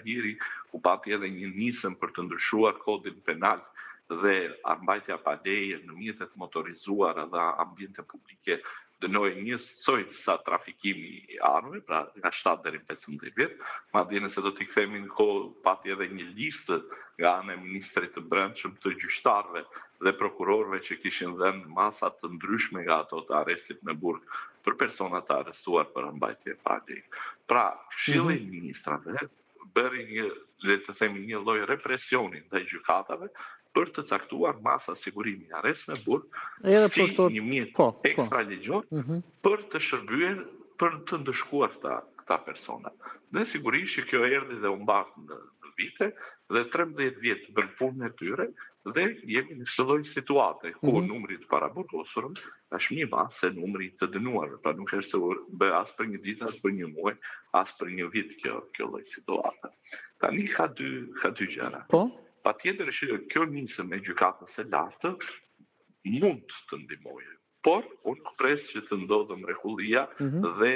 Tahiri, ku pati edhe një nisëm për të ndryshuar kodin penal dhe armbajtja pa leje në mjetet motorizuara dhe ambiente publike dënoi njësoj sa trafikimi i armëve, pra nga 7 deri në 15 vjet, madje nëse do t'i kthemi në kohë, pati edhe një listë nga ana e ministrit të Brendshëm të gjyqtarëve dhe prokurorëve që kishin dhënë masa të ndryshme nga ato të arrestit në burg për persona të arrestuar për mbajtje pa leje. Pra, Këshilli i Ministrave bëri një lloj represioni ndaj gjykatave për të caktuar masa sigurimi i arrest në burg si një mjet ekstraligjor për të shërbyer për të ndëshkuar këta persona. Dhe sigurisht që kjo erdhi dhe u mbart në vite dhe 13 vjet bën punën e tyre dhe jemi në këtë lloj situate ku numri të paraburgosurëm është më i madh se numri të dënuarve. Pra nuk është se bë as për një ditë, as për një muaj, as për një vit kjo lloj situate. Tani ka dy gjëra. Patjetër që kjo nisëm e gjykatës së lartë mund të ndihmojë, por unë pres që të ndodhë mrekullia dhe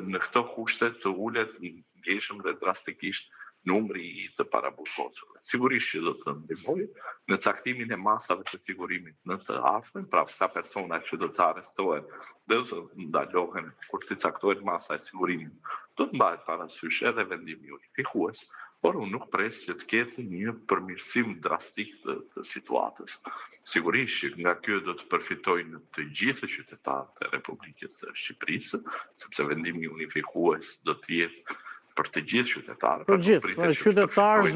në këto kushte të ulet ngjeshëm dhe drastikisht numri i të paraburgosurve. Sigurisht që do të ndihmojë në caktimin e masave të sigurimit në të ardhmen, pra këta persona që do të arrestohen dhe do të ndalohen kur të caktohet masa e sigurimit, do të mbahet parasysh edhe vendimi unifikues, por unë nuk pres që të ketë një përmirësim drastik të situatës. Sigurisht që nga kjo do të përfitojnë të gjithë qytetarët e Republikës së Shqipërisë, sepse vendimi unifikues do të jetë për të gjithë qytetarët. Për gjithë, qytetarë,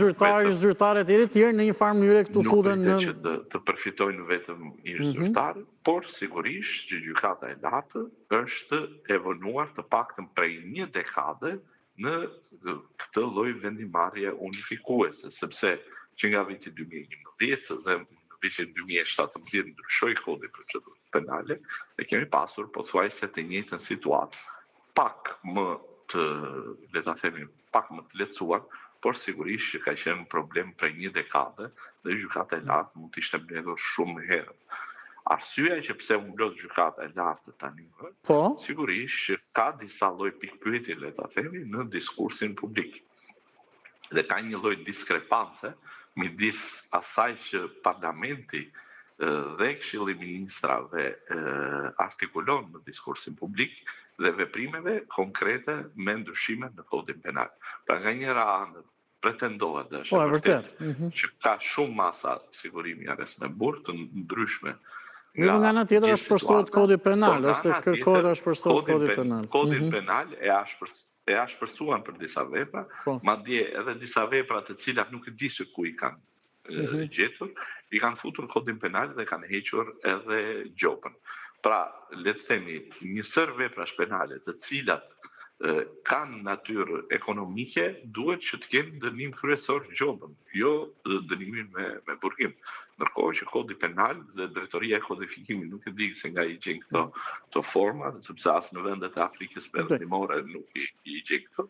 zyrtarë e tjerë në një farë mënyrë këtu futen në... Nuk që të përfitojnë vetëm i zyrtarë, por sigurisht që gjykata e lartë është e vënuar të paktën prej një dekade në këtë lloj vendimarrje unifikuese, sepse që nga viti 2011 dhe në vitin 2017 ndryshoi kodi i procedurës penale dhe kemi pasur pothuajse të njëjtën situatë, pak më të lehtësuar, por sigurisht që ka qenë problem prej një dekade dhe gjykata e lartë mund të ishte mbledhur shumë herët. Arsyeja që pse u mblodh gjykata e lartë tani, sigurisht që ka disa lloj pikpyetje, le ta themi, në diskursin publik. Dhe ka një lloj diskrepance midis asaj që parlamenti dhe Këshilli i Ministrave artikulon në diskursin publik dhe veprimeve konkrete me ndryshime në kodin penal. Pra nga njëra anë pretendohet dhe është vërtet që ka shumë masa sigurimi i arrest me burg të ndryshme. Nga ana tjetër është përshtuar kodi penal, ose kërkohet është përshtuar kodi penal. Kodi penal e ashpërsuan për disa vepra, madje edhe disa vepra të cilat nuk e di se ku i kanë gjetur, i kanë futur kodin penal dhe kanë hequr edhe gjopën. Pra, le të themi, një sër veprash penale të cilat kanë natyrë ekonomike, duhet që të kenë dënim kryesor gjobën, jo dënimin me burgim. Ndërkohë që kodi penal dhe drejtoria e kodifikimit nuk e di se nga i gjen këto forma, sepse as në vendet e Afrikës Perëndimore nuk i gjen këto.